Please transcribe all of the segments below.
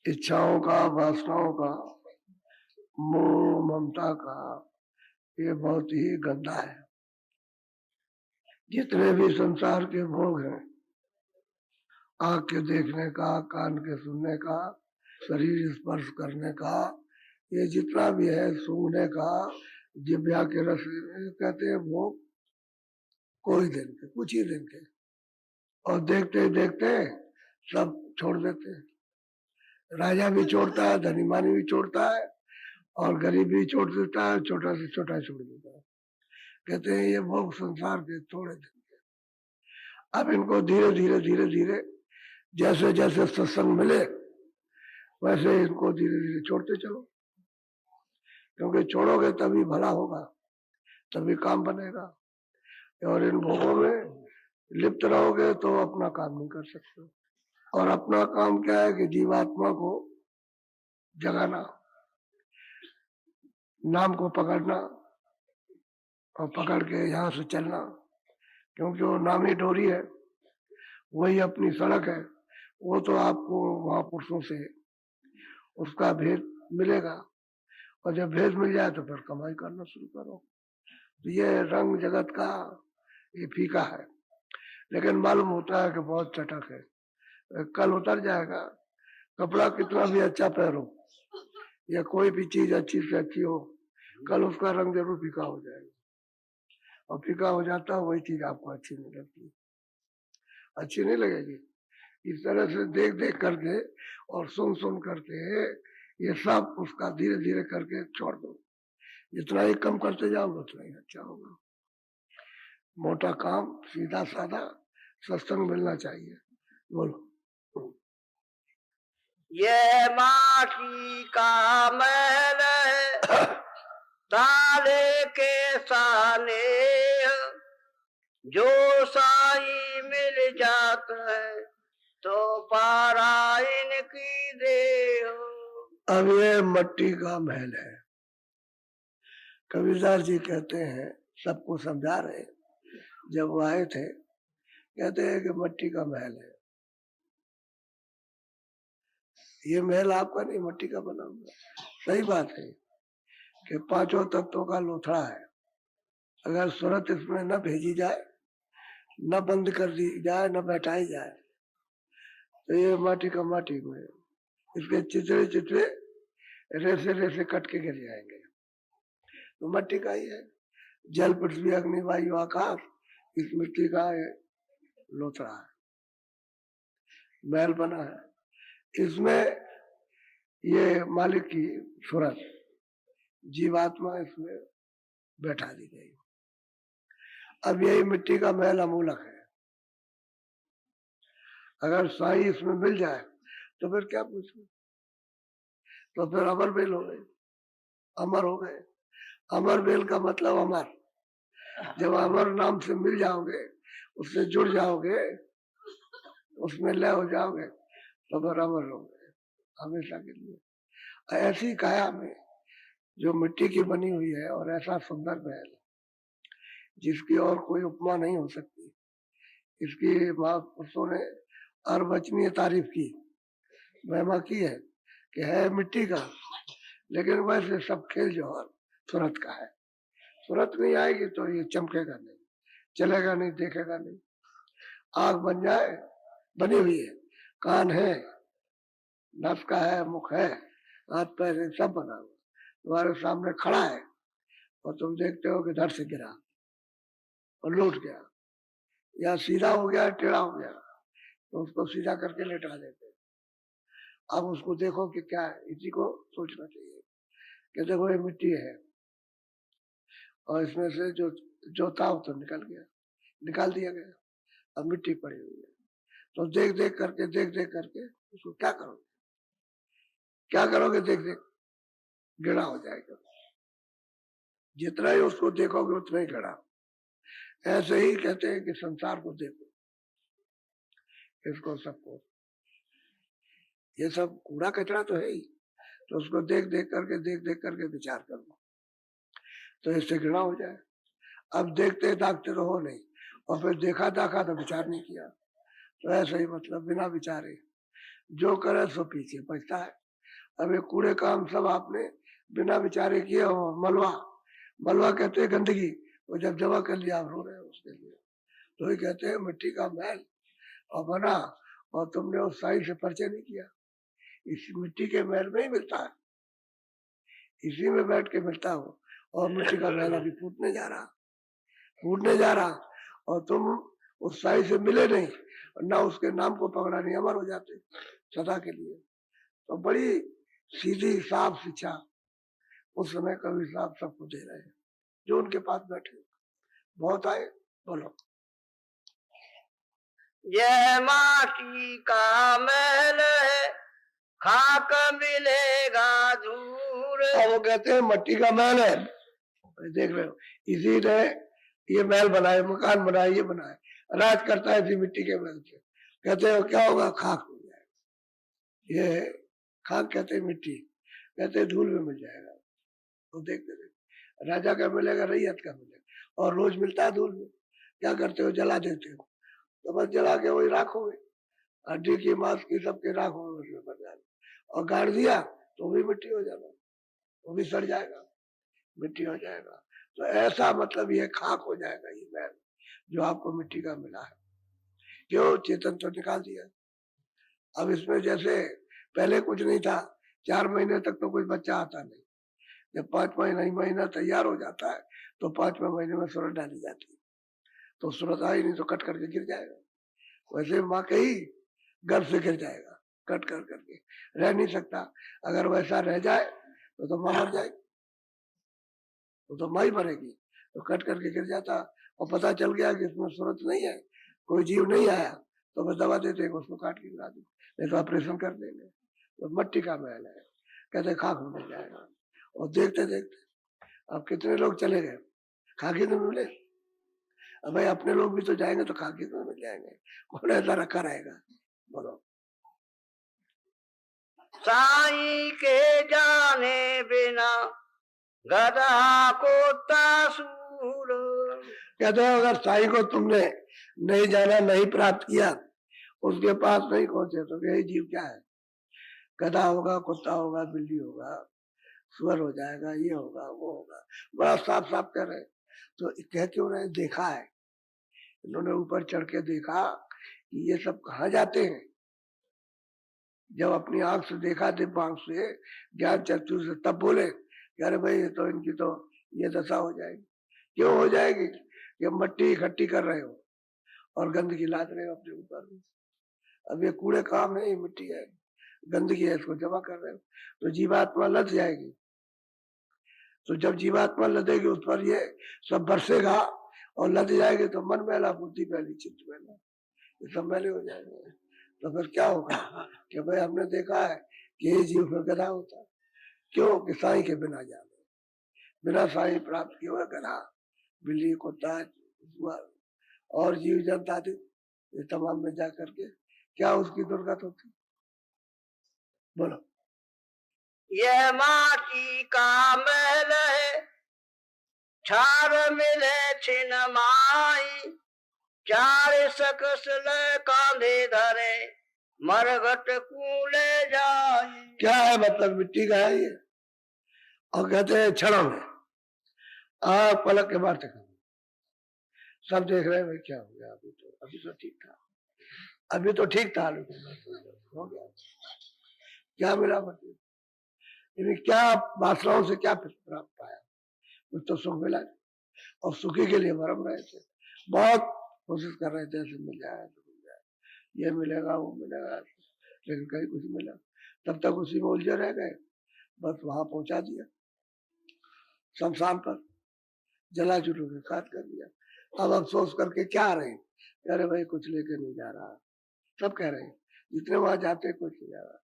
इच्छाओं का, वासनाओं का, मोह ममता का, ये बहुत ही गंदा है। जितने भी संसार के भोग हैं, आँख के देखने का, कान के सुनने का, शरीर स्पर्श करने का, ये जितना भी है, सूंघने का, जिह्वा के रस, कहते हैं भोग कोई दिन के, कुछ ही दिन के, और देखते देखते सब छोड़ देते हैं। राजा भी छोड़ता है, धनीमानी भी छोड़ता है, और गरीब भी छोड़ देता है, छोटा से छोटा छोड़ देता है। कहते हैं ये भोग संसार के थोड़े दिन के। अब इनको धीरे धीरे धीरे धीरे जैसे जैसे सत्संग मिले वैसे इनको धीरे धीरे छोड़ते चलो, क्योंकि छोड़ोगे तभी भला होगा, तभी काम बनेगा। और इन भोगों में लिप्त रहोगे तो अपना काम नहीं कर सकते। और अपना काम क्या है कि जीवात्मा को जगाना, नाम को पकड़ना, और पकड़ के यहाँ से चलना, क्योंकि वो नाम ही डोरी है, वही अपनी सड़क है। वो तो आपको महापुरुषों से उसका भेद मिलेगा, और जब भेद मिल जाए तो फिर कमाई करना शुरू करो। तो ये रंग जगत का ये फीका है, लेकिन मालूम होता है कि बहुत चटक है। कल उतर जाएगा। कपड़ा कितना भी अच्छा पहनो या कोई भी चीज अच्छी से अच्छी हो, कल उसका रंग जरूर फीका हो जाएगा, और फीका हो जाता है वही चीज आपको अच्छी नहीं लगती, अच्छी नहीं लगेगी। इस तरह से देख देख करके और सुन सुन करके ये सब उसका धीरे धीरे करके छोड़ दो। जितना ही कम करते जाओ उतना ही अच्छा होगा। मोटा काम, सीधा साधा सत्संग मिलना चाहिए। बोलो। ये माटी का मैल ताले के साने, जो साई मिल जाता है तो पारायण की दे। अब ये मट्टी का महल है। कबीरदास जी कहते हैं, सबको समझा रहे, जब वो आए थे, कहते हैं कि मट्टी का महल है। ये महल आपका नहीं, मट्टी का बना हुआ। सही बात है कि पांचों तत्वों का लोथड़ा है। अगर सूरत इसमें न भेजी जाए, न बंद कर दी जाए, न बैठाई जाए, तो ये माटी का माटी में, इसके चितरे चितरे रेसे रेसे कट के गिर जाएंगे। तो मट्टी का ही है। जल पृथ्वी अग्नि वायु आकाश, इस मिट्टी का लोथड़ा है, महल बना है। इसमें ये मालिक की सूरत, जीवात्मा इसमें बैठा दी गई। अब यही मिट्टी का महल अमूलक है। अगर साई इसमें मिल जाए तो फिर क्या पूछो, तो फिर अमर बेल हो गए, अमर हो गए। अमर बेल का मतलब अमर। जब अमर नाम से मिल जाओगे, उससे जुड़ जाओगे, उसमें लय हो जाओगे, तो फिर अमर हो गए हमेशा के लिए। ऐसी काया में जो मिट्टी की बनी हुई है, और ऐसा सुंदर महल जिसकी और कोई उपमा नहीं हो सकती। इसकी महापुरुषों ने अर्वचनीय तारीफ की, महिमा की है कि है मिट्टी का, लेकिन वैसे सब खेल जौहर सूरत का है। सूरत नहीं आएगी तो ये चमकेगा नहीं, चलेगा नहीं, देखेगा नहीं। आग बन जाए, बनी हुई है, कान है, नस का है, मुख है, हाथ पैर है, सब बना हुआ तुम्हारे सामने खड़ा है, और तुम देखते हो कि धड़ से गिरा और लौट गया, या सीधा हो गया, टेढ़ा हो गया, तो उसको सीधा करके लेटा देते। अब उसको देखो कि क्या है, इसी को सोचना चाहिए कि देखो ये मिट्टी है, और इसमें से जो था तो निकाल दिया गया, अब मिट्टी पड़ी हुई है। तो देख देख करके उसको क्या करोगे, देख देख गिड़ा हो जाएगा। जितना ही उसको देखोगे उतना ही गिड़ा। ऐसे ही कहते हैं कि संसार को देखो, इसको सबको, ये सब कूड़ा कचरा तो है ही, तो उसको देख देख करके विचार करो, तो इससे घृणा हो जाए। अब देखते दाखते तो हो नहीं, और फिर देखा दाखा तो विचार नहीं किया, तो ऐसे ही मतलब बिना विचारे जो करे सो पीछे पछता है। अब ये कूड़े काम सब आपने बिना विचारे किए हो। मलबा, मलबा कहते हैं गंदगी, वो जब जमा कर लिया आप रो रहे हो उसके लिए। तो ये कहते हैं मिट्टी का महल और बना, और तुमने उस साई से परिचय नहीं किया। इस मिट्टी के महल में ही मिलता है, इसी में बैठ के मिलता हो। और मिट्टी का महल अभी फूटने जा रहा, फूटने जा रहा, और तुम उस साई से मिले नहीं, और ना उसके नाम को पकड़ा नहीं, अमर हो जाते सदा के लिए। तो बड़ी सीधी साफ शिक्षा उस समय कवि साहब सबको दे रहे हैं जो उनके पास बैठे। बहुत आए, बोलो। यह माटी का महल है, खाक मिलेगा दूर। और वो कहते हैं मट्टी का महल है, देख रहे हो, इसी ने ये महल बनाए, मकान बनाए, ये बनाए, राज करता है इसी मिट्टी के महल से। कहते हो क्या होगा, खाक हो जाएगा। ये खाक कहते हैं मिट्टी, कहते हैं धूल में मिल जाएगा। तो देखते देखते राजा का मिलेगा, रैयत का मिलेगा, और रोज मिलता है धूल में। क्या करते हो, जला देते हो, तो बस जला के वही राख हो गई, हड्डी की मांस की सबके राख हो गए, उसमें बन जाएगा। और गाड़ दिया तो भी मिट्टी हो जाएगा, वो भी सड़ जाएगा, मिट्टी हो जाएगा। तो ऐसा मतलब ये खाक हो जाएगा ये महल जो आपको मिट्टी का मिला है। क्यों, चेतन तो निकाल दिया। अब इसमें जैसे पहले कुछ नहीं था, 4 महीने तक तो कोई बच्चा आता नहीं, जब 5 महीना तैयार हो जाता है तो 5वें महीने में सूरत डाली जाती है। तो सूरत आई नहीं तो कट करके गिर जाएगा, वैसे माँ के ही गर्भ से गिर जाएगा, कट कर करके रह नहीं सकता। अगर वैसा रह जाए तो माँ मर जाएगी, तो माँ ही मरेगी। तो कट करके गिर जाता, और पता चल गया कि इसमें सूरत नहीं है, कोई जीव नहीं आया, तो बस दवा देते हैं उसको काट के गिरा दो, नहीं तो ऑपरेशन कर देंगे। तो मट्टी का महल है, कहते खाक हो जाएगा। और देखते देखते अब कितने लोग चले गए, खाकी तो मिले। अब भाई अपने लोग भी तो जाएंगे तो खाकी तो मिल जाएंगे, कौन ऐसा रखा रहेगा, बोलो। साई के जाने बिना गधा को तासूर। कहते हो अगर साई को तुमने नहीं जाना, नहीं प्राप्त किया, उसके पास नहीं पहुंचे, तो यही जीव क्या है, गधा होगा, कुत्ता होगा, बिल्ली होगा, सुअर हो जाएगा, ये होगा, वो होगा। बड़ा साफ साफ कह रहे। तो कह क्यों रहे, देखा है इन्होंने, ऊपर चढ़ के देखा कि ये सब कहाँ जाते हैं। जब अपनी आंख से देखा, दिव्य आंख से, ज्ञान चक्षु से, तब बोले कि अरे भाई ये तो इनकी तो ये दशा हो जाएगी। क्यों हो जाएगी, कि मट्टी इकट्ठी कर रहे हो और गंदगी लाद रहे हो अपने ऊपर। अब ये कूड़े काम है, ये मिट्टी है, गंदगी है, इसको जमा कर रहे हो, तो जीवात्मा लद जाएगी। तो जब जीवात्मा लदेगी उस पर ये सब बरसेगा, और लद जाएगी तो मन मैला, बुद्धि मैली, चित्त मैला, ये सब मैले हो जाएंगे। तो फिर क्या होगा कि भाई हमने देखा है कि ये जीव फिर गधा होता है। क्यों, कि साई के बिना जाने, बिना साई प्राप्त किए हुए गधा, बिल्ली, कुत्ता, और जीव जंतु आदि, ये तमाम में जा करके क्या उसकी दुर्गत होती, बोलो। यह माटी का महल है, छार मिले छिन माई। 4 सकस ले कांधे धरे, मरघट कूले जाई। क्या है मतलब, मिट्टी का है ये। और कहते हैं क्षणों में, आग पलक के मारते कर, सब देख रहे हैं भाई क्या हो गया, अभी तो ठीक था, अभी तो ठीक था, हो गया, क्या मिला, मतलब क्या वासनाओं से क्या प्राप्त पाया, कुछ तो सुख मिला। और सुखी के लिए भरम रहे थे, बहुत कोशिश कर रहे थे, ऐसे मिल जाए तो मिल जाए, ये मिलेगा, वो मिलेगा, लेकिन कहीं कुछ मिला। तब तक उसी में उलझे रह गए, बस वहां पहुंचा दिया, शमशान पर जला जुलू के काट कर दिया। अब अफसोस करके क्या आ रहे हैं, अरे भाई कुछ लेके नहीं जा रहा, सब कह रहे हैं, जितने वहां जाते कुछ नहीं जा रहा।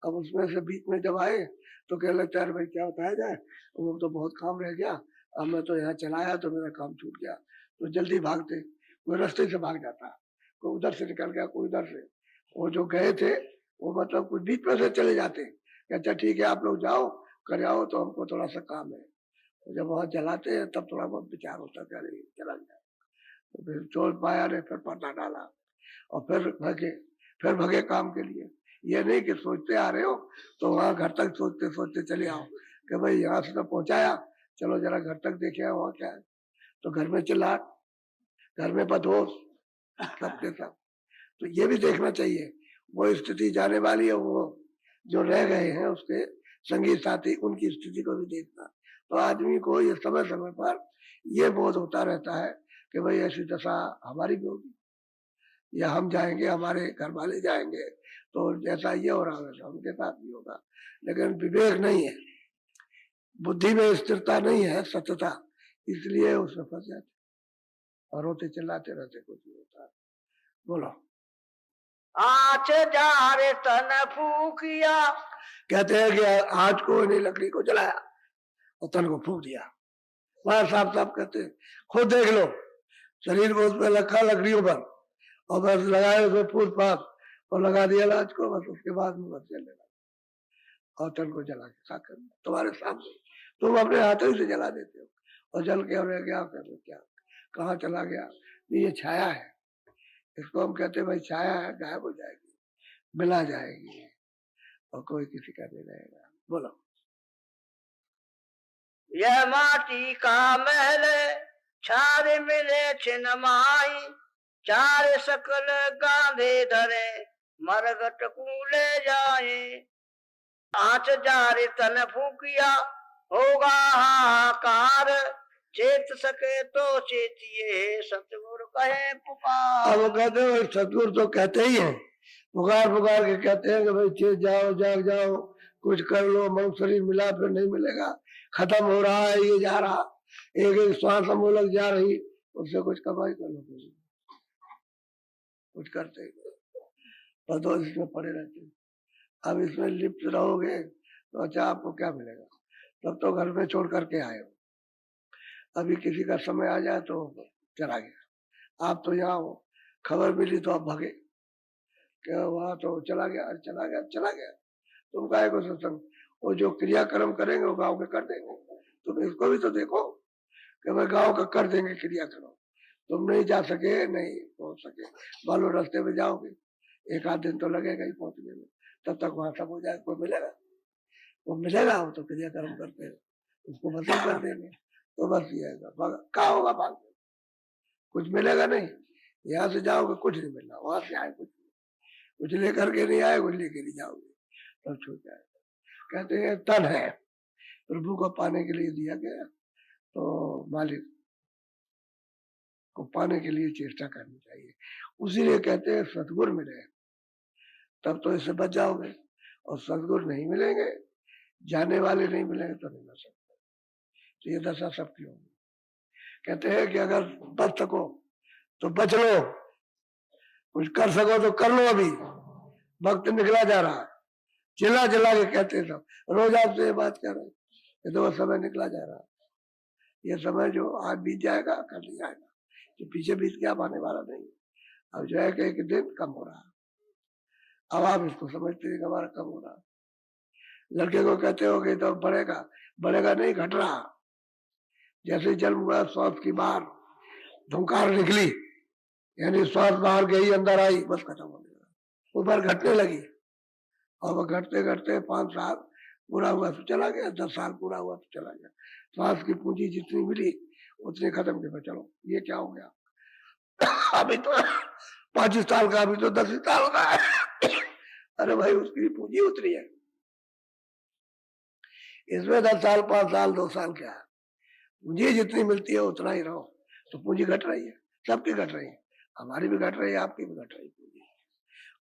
अब उसमें से बीच में जब आए तो कह लगता है भाई क्या बताया जाए, वो तो बहुत काम रह गया, अब मैं तो यहाँ चलाया तो मेरा काम छूट गया। तो जल्दी भागते, कोई रास्ते से भाग जाता, कोई उधर से निकल गया, कोई उधर से। वो जो गए थे वो मतलब कुछ बीच में से चले जाते, अच्छा ठीक है आप लोग जाओ, कर आओ, तो हमको थोड़ा सा काम है। तो जब वहां जलाते हैं तब थोड़ा बहुत विचार होता है, अरे चला जाए। तो फिर चोर पाया ने फिर पर्दा डाला, और फिर भगे काम के लिए, ये नहीं कि सोचते आ रहे हो तो वहां घर तक सोचते सोचते चले आओ कि भाई यहाँ से तो पहुंचाया, चलो जरा घर तक देखे आओ वहाँ क्या है। तो घर में चिल्लाट, घर में बदहोश, सबके सब। तो ये भी देखना चाहिए, वो स्थिति जाने वाली है, वो जो रह गए हैं उसके संगी साथी, उनकी स्थिति को भी देखना। तो आदमी को ये समय समय पर ये बोध होता रहता है कि भाई ऐसी दशा हमारी भी होगी, या हम जाएंगे, हमारे घर वाले जाएंगे, तो जैसा ये हो रहा वैसा उनके साथ भी होगा। लेकिन विवेक नहीं है, बुद्धि में स्थिरता नहीं है, सत्यता, इसलिए उसमें फंस जाते और रोते चिल्लाते रहते, कुछ नहीं होता। बोलो। आँच जारे तन फूकिया, कहते हैं कि आँच को नहीं, लकड़ी को जलाया और तन को फूक दिया। वहां साफ साफ कहते हैं, खुद देख लो, शरीर को उसमें रखा लकड़ियों पर और बस लगाए उसमें फूट फाट और लगा दिया लाज को, बस उसके बाद में बस जलने लगा और तन को जला के खा कर तुम्हारे सामने, तुम अपने हाथों से जला देते हो और जल के और क्या कर लो, क्या कहाँ चला गया। ये छाया है, इसको हम कहते हैं भाई छाया है, गायब हो जाएगी, मिला जाएगी और कोई किसी का नहीं रहेगा। बोलो। यह माटी का महल छारे मिले छिन माई, चार सकल गांधे धरे मरगट कूले जाए। आँच जारे तन फूकिया, होगा हाहाकार, चेत सके तो चेतिए सतगुरु कहे पुकार। अब वो कहते हैं सतगुरु तो कहते ही हैं, पुकार पुकार के कहते हैं कि भाई चेत जाओ, जाग जाओ, कुछ कर लो, मन शरीर मिला फिर नहीं मिलेगा, खत्म हो रहा है, ये जा रहा, एक एक श्वास अमूलक जा रही, उससे कुछ कमाई कर लो, कुछ करते ही पर तो इसमें पड़े रहते हैं। अब इसमें लिप्त रहोगे तो अच्छा आपको क्या मिलेगा, तब तो घर में छोड़ करके आए हो, अभी किसी का समय आ जाए तो चला गया। आप तो यहाँ हो, खबर मिली तो आप भागे, क्या वहां तो चला गया, चला गया, चला गया, तुम काहे को सत्संग, वो जो क्रियाक्रम करेंगे वो गांव के कर देंगे, तुम इसको भी तो देखो कि भाई गांव का कर देंगे क्रियाक्रम, तुम नहीं जा सके, नहीं पहुंच सके, मान लो रास्ते में जाओगे, एक आध दिन तो लगेगा ही पहुंचने में, तब तक वहां सब हो जाए, कोई मिलेगा, वो मिलेगा, वो तो क्रियाक्रम करते हैं, उसको वसूल कर देंगे, तो बस ये क्या होगा, भाग कुछ मिलेगा नहीं, यहाँ से जाओगे कुछ नहीं मिलना, वहां से आए कुछ लेकर के नहीं आए, कुछ लेके नहीं जाओगे, तो छूट जाएगा। कहते हैं तन है प्रभु को पाने के लिए दिया गया, तो मालिक को पाने के लिए चेष्टा करनी चाहिए, उसीलिए कहते हैं सतगुरु मिले तब तो इससे बच जाओगे, और सतगुरु नहीं मिलेंगे, जाने वाले नहीं मिलेंगे तो नहीं बच सकते। तो ये दशा सबकी होगी। कहते हैं कि अगर बच सको तो बच लो, कुछ कर सको तो कर लो, अभी वक्त निकला जा रहा है, चिल्ला चिल्ला के कहते सब, रोज आपसे ये बात कर रहे हैं, ये तो समय निकला जा रहा है, ये समय जो आज बीत जाएगा कल नहीं आएगा, जो पीछे बीत के अब आने वाला नहीं, अब जो है कि एक दिन कम हो रहा है, अब आप इसको समझते हैं कि हमारा कम हो रहा है। लड़के को कहते हो कि तो बढ़ेगा, बढ़ेगा नहीं, घट रहा, जैसे जन्म हुआ श्वास की बाहर धुंकार निकली, यानी श्वास बाहर गई अंदर आई, बस खत्म हो गया, ऊपर घटने लगी, और वह घटते घटते 5 साल पूरा हुआ तो चला गया, 10 साल पूरा हुआ तो चला गया, श्वास की पूंजी जितनी मिली उतनी खत्म के, चलो ये क्या हो गया, अभी तो 25 साल का, अभी तो 10 साल का है, अरे भाई उसकी पूंजी उतरी है, इसमें 10 साल 5 साल 2 साल क्या है, पूंजी जितनी मिलती है उतना ही रहो, तो पूंजी घट रही है, सबकी घट रही है, हमारी भी घट रही है, आपकी भी घट रही है पूंजी,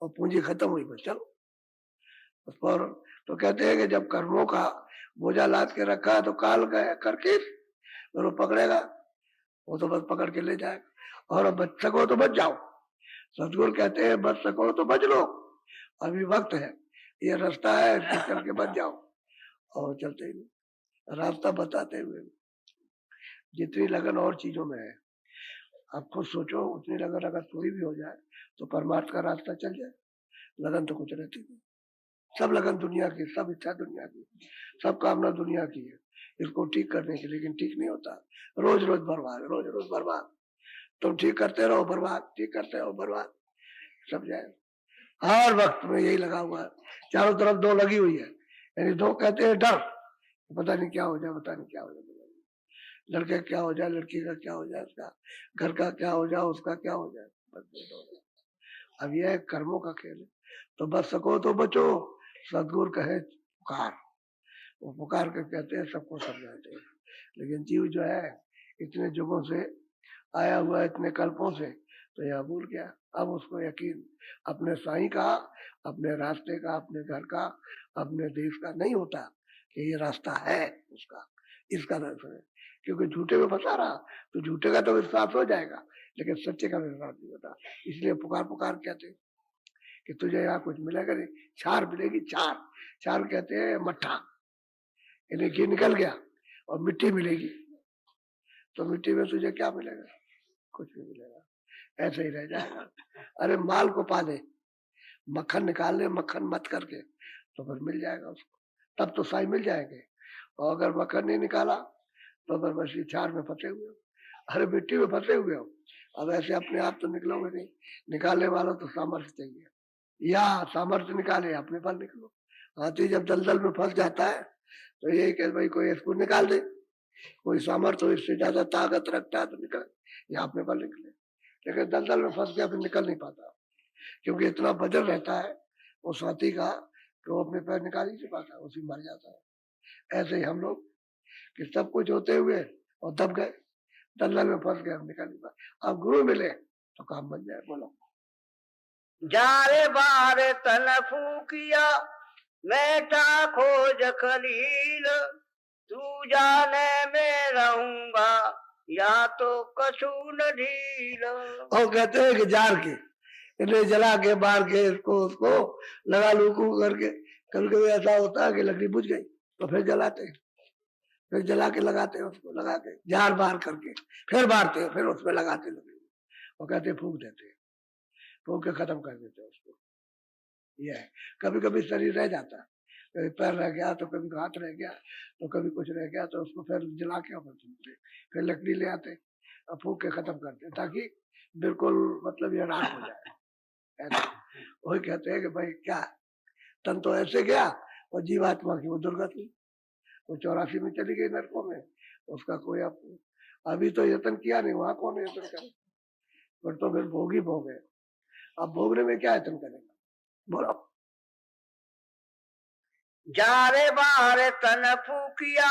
और पूंजी खत्म हुई बस चलो बस फौरन। तो कहते हैं कि जब कर्मों का बोझा लाद के रखा है तो काल गए करके फिर वो पकड़ेगा, वो तो बस पकड़ के ले जाएगा, और अब बच सको तो बच जाओ, सतगुरु कहते हैं बच सको तो बच लो, अभी वक्त है, ये रास्ता है, चल के बच जाओ, और चलते ही रास्ता बताते हुए जितनी लगन और चीजों में है, आप खुद सोचो, उतनी लगन अगर थोड़ी भी हो जाए तो परमार्थ का रास्ता चल जाए, लगन तो कुछ रहती नहीं, सब लगन दुनिया की, सब इच्छा दुनिया की, सब कामना दुनिया की है, इसको ठीक करने की, लेकिन ठीक नहीं होता, रोज रोज बर्बाद, रोज रोज बर्बाद, तुम ठीक करते रहो बर्बाद, ठीक करते रहो बर्बाद, सब जाए। हर वक्त में यही लगा हुआ है, चारों तरफ दो लगी हुई है। यानी दो कहते हैं डर, पता नहीं क्या हो जाए, पता नहीं क्या हो जाए, लड़के क्या हो जाए, लड़की का क्या हो जाए, उसका घर का क्या हो जाए, उसका क्या हो जाए, बस ये दो है। अब यह कर्मों का खेल है, तो बच सको तो बचो। सदगुरु कहे पुकार, वो पुकार के कहते हैं, सबको समझाते हैं। लेकिन जीव जो है इतने युगों से आया हुआ है, इतने कल्पों से, तो यह भूल गया। अब उसको यकीन अपने साईं का, अपने रास्ते का, अपने घर का, अपने देश का नहीं होता कि ये रास्ता है उसका, इसका दर्शन है। क्योंकि झूठे में फंसा रहा तो झूठे का तो विश्वास हो जाएगा, लेकिन सच्चे का विश्वास नहीं होता। इसलिए पुकार पुकार कहते हैं कि तुझे यहाँ कुछ मिलेगा नहीं, छार मिलेगी, छार। छार कहते हैं मट्ठा, यानी घी निकल गया, और मिट्टी मिलेगी, तो मिट्टी में तुझे क्या मिलेगा? कुछ नहीं मिलेगा, ऐसे ही रह जाएगा। अरे माल को पा दे, मक्खन निकाल ले, मक्खन मत करके, तो फिर मिल जाएगा उसको, तब तो साई मिल जाएंगे। और अगर मक्खन नहीं निकाला तो फिर बस ये छार में फंसे हुए हो, अरे मिट्टी में फंसे हुए हो। अब ऐसे अपने आप तो निकलोगे नहीं, निकालने वाला तो सामर्थ्य चाहिए, या सामर्थ्य निकाले अपने पर निकलो। हाथी जब दलदल में फंस जाता है तो यही कह भाई कोई इसको निकाल दे, कोई सामर्थ्य हो, इससे ज्यादा ताकत रखता है तो निकल, या अपने पर निकले। लेकिन दलदल में फंस गया फिर निकल नहीं पाता, क्योंकि इतना वजन रहता है उस हाथी का कि वो अपने पैर निकाल ही नहीं पाता, उसी मर जाता है। ऐसे ही हम लोग कि सब कुछ होते हुए और दब गए, दलदल में फंस गए, हम निकल नहीं पाए। अब गुरु मिले तो काम बन जाए। बोलो। जारे बारे तन फूकिया मेटा खोज खलील, तू जाने में रहूंगा या तो कछु न ढील। और कहते हैं कि जार के इन्हें जला के बार के इसको उसको लगा लूकू करके, कभी कभी ऐसा होता है कि लकड़ी बुझ गई तो फिर जलाते हैं, फिर जला के लगाते हैं, उसको लगा के जार बार करके फिर बारते हैं, फिर उसमें लगाते लकड़ी, और कहते हैं फूक देते हैं, फूक के खत्म कर देते हैं उसको। यह है, कभी कभी शरीर रह जाता है, कभी पैर रह गया तो कभी हाथ रह गया तो कभी कुछ रह गया, तो उसको फिर जला के फिर लकड़ी ले आते और फूक के खत्म करते, ताकि बिल्कुल मतलब ये राख हो जाए। ऐसा वही कहते हैं कि भाई क्या तन तो ऐसे गया, और जीवात्मा की वो दुर्गति, वो 84 में चली गई नरकों में, उसका कोई अभी तो यत्न किया नहीं, वहां कौन यत्न करे, पर तो फिर भोग ही भोग है। अब भोगने में क्या यत्न करेगा? बोलो। जारे बारे तन फूकिया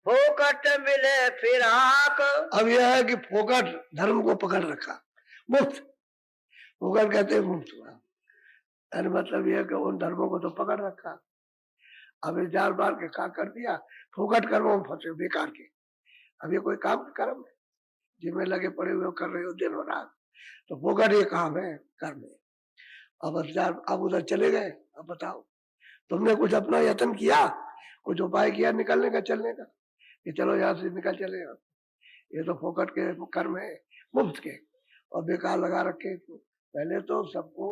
फोकट मिले फिराक। अब यह है कि फोकट धर्म को पकड़ रखा, मुफ्त, फोकट कहते हैं मुफ्त हुआ, यानी मतलब यह कि उन धर्मों को तो पकड़ रखा। अब ये जार बार के क्या कर दिया, फोकट कर्मों में फंसे बेकार के। अब ये कोई काम का कर्म है जिसमें लगे पड़े हुए कर रहे हो दिन और रात, तो फोकट ये काम है, कर्म है। अब उधर चले गए, अब बताओ तुमने कुछ अपना यत्न किया, कुछ उपाय किया निकलने का, चलने का, कि चलो यहाँ से निकल चले। ये तो फोकट के कर्म है, मुफ्त के, और बेकार लगा रखे। पहले तो सबको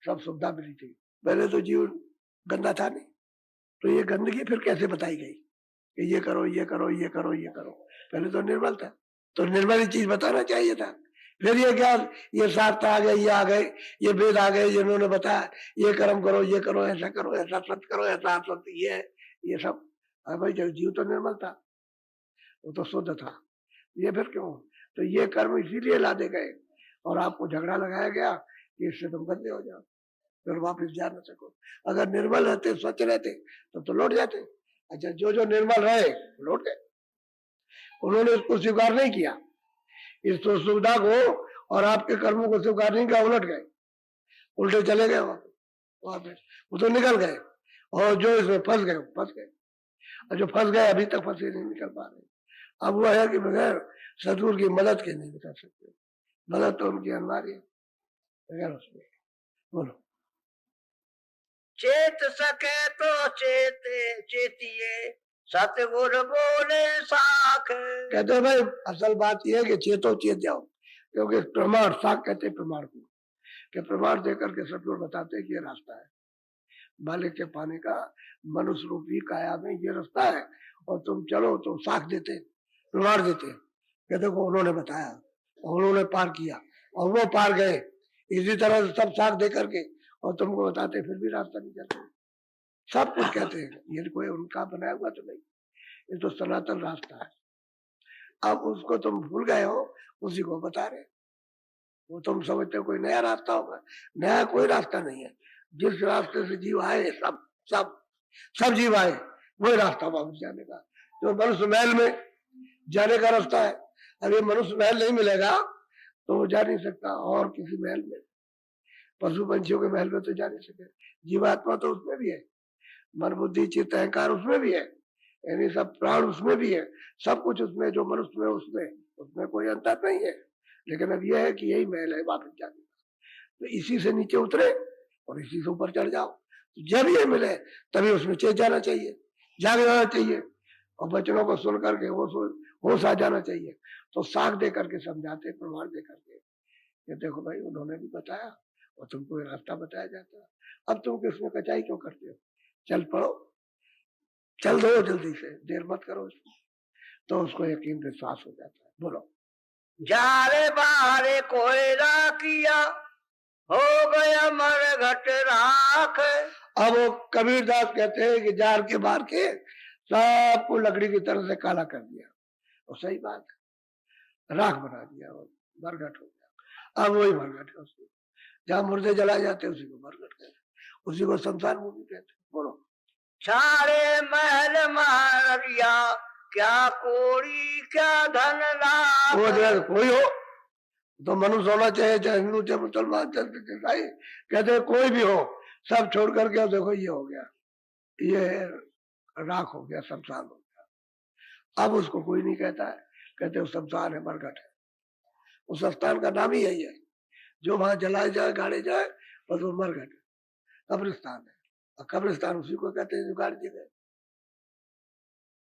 सब सुविधा मिली थी, पहले तो जीवन गंदा था नहीं, तो ये गंदगी फिर कैसे बताई गई कि ये करो ये करो ये करो ये करो? पहले तो निर्मल था, तो निर्मल चीज बताना चाहिए था। फिर ये क्या, ये शास्त्र आ गए, ये आ गए, ये वेद आ गए जिन्होंने बताया ये कर्म करो, ये करो, ऐसा करो, ऐसा सत्य करो, ऐसा असत्य, ये सब। भाई जब जीव तो निर्मल था, वो तो शुद्ध था, ये फिर क्यों? तो ये कर्म इसीलिए लादे गए, और आपको झगड़ा लगाया गया कि इससे तुम गंदे हो जाओ, फिर वापस जा न सको। अगर निर्मल रहते, स्वच्छ रहते, तो लौट जाते। अच्छा, जो निर्मल रहे लौट गए, उन्होंने उसको स्वीकार नहीं किया, इस तो सुविधा को और आपके कर्मों को स्वीकार नहीं किया, उलट गए, उल्टे चले गए वापस, वो तो निकल गए। और जो इसमें फंस गए, और जो फंस गए अभी तक फंसे नहीं, निकल पा रहे। अब वो है कि बगैर सदगुरु की मदद के नहीं निकल सकते, मदद तो उनकी अनिवार्य है, बगैर उसमें। बोलो। चेत सके तो चेतिए सतगुर बोले साख। कहते हैं भाई असल बात यह है कि चेतो चेत जाओ, क्योंकि प्रमाण, साख कहते हैं प्रमाण को, कि प्रमाण देकर के सतगुरु बताते हैं कि ये रास्ता है, मालिक के पाने का, मनुष्य रूपी काया में ये रास्ता है, और तुम चलो, तो साख देते, प्रमाण देते कि देखो उन्होंने बताया, उन्होंने पार किया, और वो पार गए। इसी तरह से सब साख दे करके और तुमको बताते फिर भी रास्ता नहीं चलते। सब कुछ कहते हैं, ये कोई उनका बनाया हुआ तो नहीं, ये तो सनातन रास्ता है। अब उसको तुम भूल गए हो, उसी को बता रहे। वो तुम समझते हो कोई नया रास्ता होगा, नया कोई रास्ता नहीं है। जिस रास्ते से जीव आए, सब सब सब जीव आए, वही रास्ता वापस जाने का। तो मनुष्य महल में जाने का रास्ता है। अब ये मनुष्य महल नहीं मिलेगा तो वो जा नहीं सकता, और किसी महल में, पशु पंछियों के महल में तो जा नहीं सके। जीवात्मा तो उसमें भी है, मन बुद्धि चित्त अहंकार उसमें भी है, यानी सब प्राण उसमें भी है, सब कुछ उसमें, जो मनुष्य में उसमें उसमें कोई अंतर नहीं है। लेकिन अब यह है कि यही महल है वापस जाने का। तो इसी से नीचे उतरे और इसी से ऊपर चढ़ जाओ। तो जब ये मिले तभी उसमें चेत जाना चाहिए, जाग जाना चाहिए, और बच्चों को सुन करके होश आ जाना चाहिए। तो साख दे करके समझाते, प्रमाण दे करके, ये देखो भाई उन्होंने भी बताया और तुमको ये रास्ता बताया जाता है, अब तुम किसमें कचाई क्यों करते हो? चल पड़ो, चल दो जल्दी से, देर मत करो उसमें। तो उसको यकीन विश्वास हो जाता है। बोलो। जारे बारे कोयला किया, हो गया मरघट राख। अब वो कबीरदास कहते हैं कि जार के बार के सबको लकड़ी की तरह से काला कर दिया, और सही बात है, राख बना दिया और मरघट हो गया। अब वही मरघट है उसको, जहाँ मुर्दे जलाए जाते हैं उसी को मरघट कहते हैं, उसी को शमशान भूमि कहते हैं। बोलो। सारे महल मारिया, क्या कोड़ी क्या धन लाख। वो जो कोई हो तो मनुष्य होना चाहिए, चाहे हिंदू चाहे मुसलमान चाहे ईसाई, कहते हैं कोई भी हो, सब छोड़ करके देखो ये हो गया, ये राख हो गया, शमशान हो गया। अब उसको कोई नहीं कहता है, कहते हैं शमशान है, मरघट है। उस स्थान का नाम ही यही है, जो वहां जलाए जाए गाड़े जाए, बस वो मरघट है, कब्रिस्तान है। और कब्रिस्तान उसी को कहते हैं जो गाड़ दिए गए।